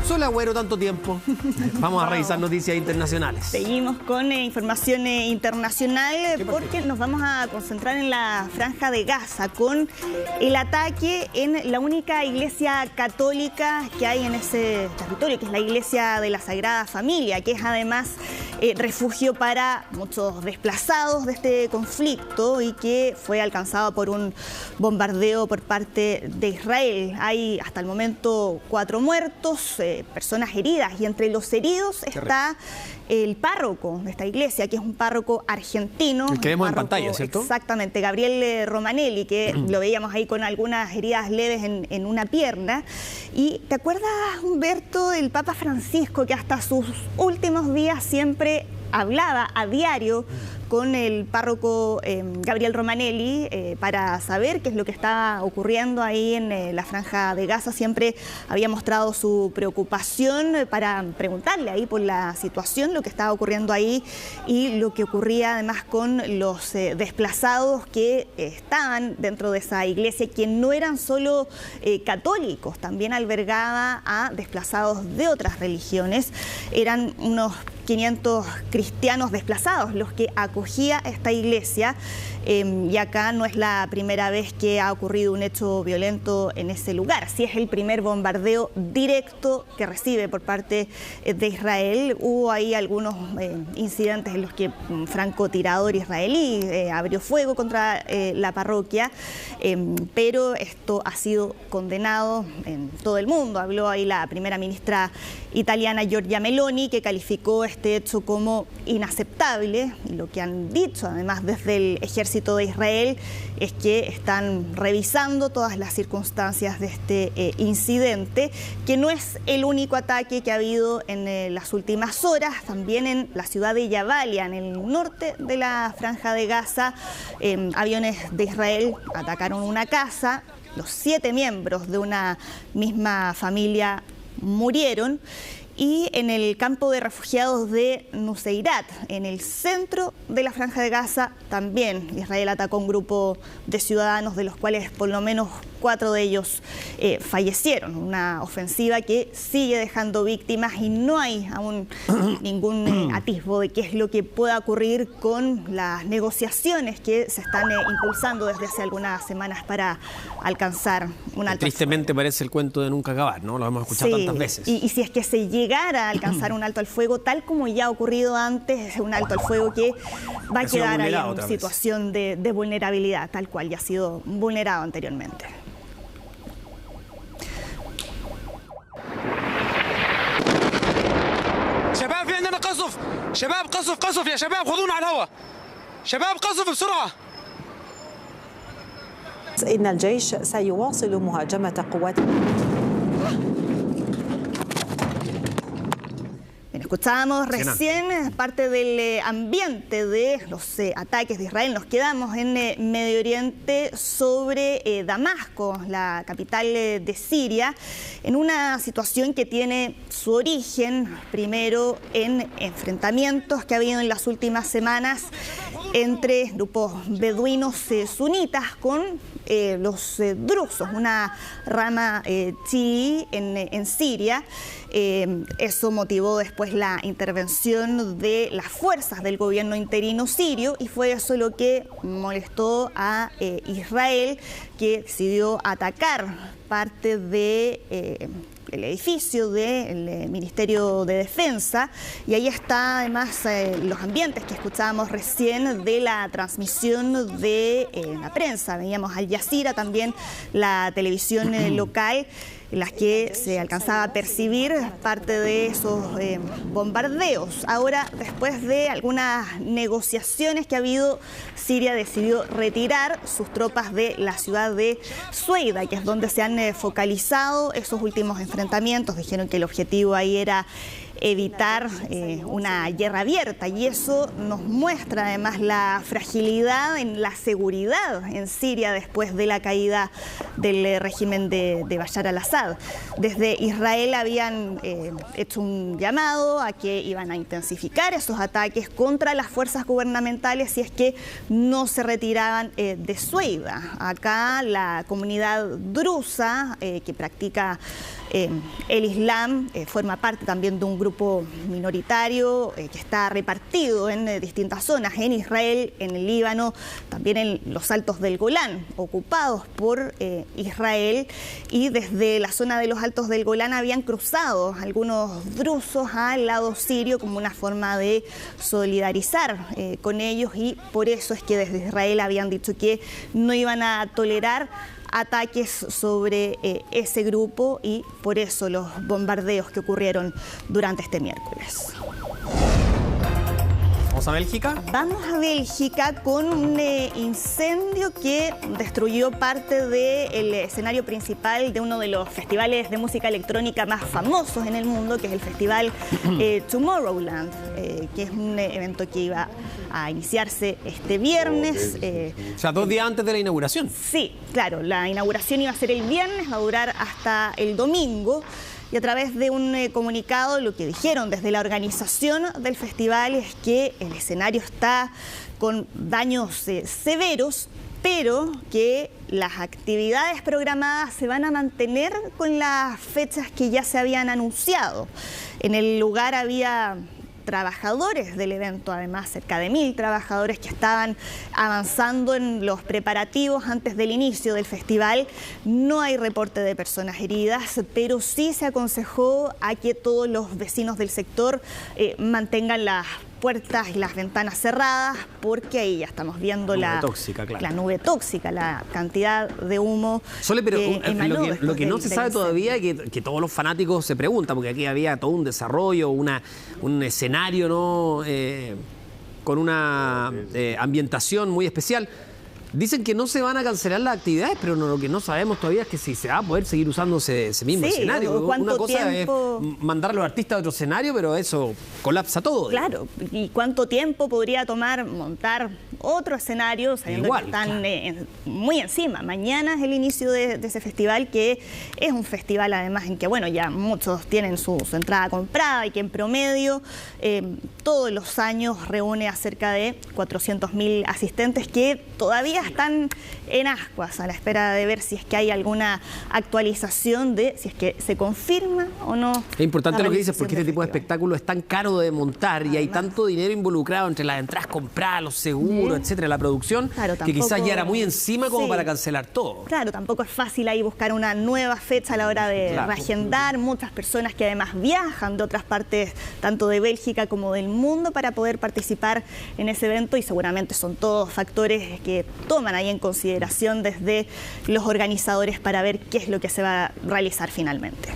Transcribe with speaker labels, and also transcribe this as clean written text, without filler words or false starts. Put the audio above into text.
Speaker 1: Sol Agüero, tanto tiempo. Vamos a revisar noticias internacionales.
Speaker 2: Seguimos con información internacional porque nos vamos a concentrar en la Franja de Gaza con el ataque en la única iglesia católica que hay en ese territorio, que es la iglesia de la Sagrada Familia, que es además refugio para muchos desplazados de este conflicto y que fue alcanzado por un bombardeo por parte de Israel. Hay hasta el momento 4 muertos, personas heridas, y entre los heridos está el párroco de esta iglesia, que es un párroco argentino.
Speaker 1: El que vemos en pantalla, ¿cierto?
Speaker 2: Exactamente, Gabriel Romanelli, que lo veíamos ahí con algunas heridas leves en una pierna. Y ¿te acuerdas, Humberto, del Papa Francisco, que hasta sus últimos días siempre hablaba a diario con el párroco Gabriel Romanelli para saber qué es lo que está ocurriendo ahí en la Franja de Gaza? Siempre había mostrado su preocupación para preguntarle ahí por la situación, lo que estaba ocurriendo ahí y lo que ocurría además con los desplazados que estaban dentro de esa iglesia, que no eran solo católicos, también albergaba a desplazados de otras religiones. Eran unos 500 cristianos desplazados los que acogía esta iglesia, y acá no es la primera vez que ha ocurrido un hecho violento en ese lugar. Sí es el primer bombardeo directo que recibe por parte de Israel. Hubo ahí algunos incidentes en los que un francotirador israelí abrió fuego contra la parroquia, pero esto ha sido condenado en todo el mundo. Habló ahí la primera ministra italiana Giorgia Meloni, que calificó este hecho como inaceptable. Y lo que han dicho además desde el ejército de Israel es que están revisando todas las circunstancias de este incidente, que no es el único ataque que ha habido en las últimas horas. También en la ciudad de Jabalia, en el norte de la Franja de Gaza, aviones de Israel atacaron una casa. Los 7 miembros de una misma familia murieron. Y en el campo de refugiados de Nuseirat, en el centro de la Franja de Gaza, también Israel atacó a un grupo de ciudadanos, de los cuales por lo menos 4 de ellos fallecieron. Una ofensiva que sigue dejando víctimas y no hay aún ningún atisbo de qué es lo que pueda ocurrir con las negociaciones que se están impulsando desde hace algunas semanas para alcanzar un alto
Speaker 1: Tristemente
Speaker 2: fuego.
Speaker 1: Parece el cuento de nunca acabar, ¿no? Lo hemos escuchado tantas veces.
Speaker 2: Y si es que se llegara a alcanzar un alto al fuego, tal como ya ha ocurrido antes, un alto al fuego que va a quedar ahí en una situación de vulnerabilidad, tal cual ya ha sido vulnerado anteriormente.
Speaker 3: شباب في عندنا قصف شباب قصف يا شباب خذونا على الهواء شباب قصف بسرعة
Speaker 4: إن الجيش سيواصل مهاجمة قوات.
Speaker 2: Escuchábamos recién parte del ambiente de los ataques de Israel. Nos quedamos en Medio Oriente sobre Damasco, la capital de Siria, en una situación que tiene su origen primero en enfrentamientos que ha habido en las últimas semanas entre grupos beduinos sunitas con los drusos, una rama chií en Siria. Eso motivó después la intervención de las fuerzas del gobierno interino sirio y fue eso lo que molestó a Israel, que decidió atacar parte de el edificio del Ministerio de Defensa, y ahí está además los ambientes que escuchábamos recién de la transmisión de la prensa. Veíamos Al Jazeera, también la televisión local, en las que se alcanzaba a percibir parte de esos bombardeos. Ahora, después de algunas negociaciones que ha habido, Siria decidió retirar sus tropas de la ciudad de Sueida, que es donde se han focalizado esos últimos enfrentamientos. Dijeron que el objetivo ahí era evitar una guerra abierta, y eso nos muestra además la fragilidad en la seguridad en Siria después de la caída del régimen de Bashar al-Assad. Desde Israel habían hecho un llamado a que iban a intensificar esos ataques contra las fuerzas gubernamentales si es que no se retiraban de Sueida. Acá la comunidad drusa que practica el Islam forma parte también de un grupo minoritario que está repartido en distintas zonas, en Israel, en el Líbano, también en los Altos del Golán, ocupados por Israel, y desde la zona de los Altos del Golán habían cruzado algunos drusos al lado sirio como una forma de solidarizar con ellos, y por eso es que desde Israel habían dicho que no iban a tolerar ataques sobre ese grupo, y por eso los bombardeos que ocurrieron durante este miércoles.
Speaker 1: ¿Vamos a Bélgica?
Speaker 2: Vamos a Bélgica con un incendio que destruyó parte del escenario principal de uno de los festivales de música electrónica más famosos en el mundo, que es el festival Tomorrowland, que es un evento que iba a iniciarse este viernes.
Speaker 1: O sea, 2 días antes de la inauguración.
Speaker 2: Sí, claro, la inauguración iba a ser el viernes, va a durar hasta el domingo. Y a través de un comunicado, lo que dijeron desde la organización del festival es que el escenario está con daños severos, pero que las actividades programadas se van a mantener con las fechas que ya se habían anunciado. En el lugar había trabajadores del evento, además cerca de 1000 trabajadores que estaban avanzando en los preparativos antes del inicio del festival. No hay reporte de personas heridas, pero sí se aconsejó a que todos los vecinos del sector mantengan las puertas y las ventanas cerradas, porque ahí ya estamos viendo la nube tóxica, la cantidad de humo.
Speaker 1: Sole, pero lo que no se sabe todavía, que todos los fanáticos se preguntan, porque aquí había todo un desarrollo, un escenario, ¿no? Con una ambientación muy especial. Dicen que no se van a cancelar las actividades, pero lo que no sabemos todavía es que si se va a poder seguir usando ese mismo escenario. Una cosa es mandar a los artistas a otro escenario, pero eso colapsa todo.
Speaker 2: Claro, ¿y cuánto tiempo podría tomar montar otro escenario, sabiendo que están muy encima? Mañana es el inicio de ese festival, que es un festival además en que, bueno, ya muchos tienen su entrada comprada y que en promedio todos los años reúne a cerca de 400.000 asistentes que todavía están en ascuas a la espera de ver si es que hay alguna actualización de si es que se confirma o no.
Speaker 1: Es importante lo que dices, porque este tipo de espectáculo es tan caro de montar y hay tanto dinero involucrado entre las entradas compradas, los seguros, etcétera, la producción, que quizás ya era muy encima como para cancelar todo.
Speaker 2: Claro, tampoco es fácil ahí buscar una nueva fecha a la hora de reagendar. Muchas personas que además viajan de otras partes, tanto de Bélgica como del mundo, para poder participar en ese evento, y seguramente son todos factores que toman ahí en consideración desde los organizadores para ver qué es lo que se va a realizar finalmente.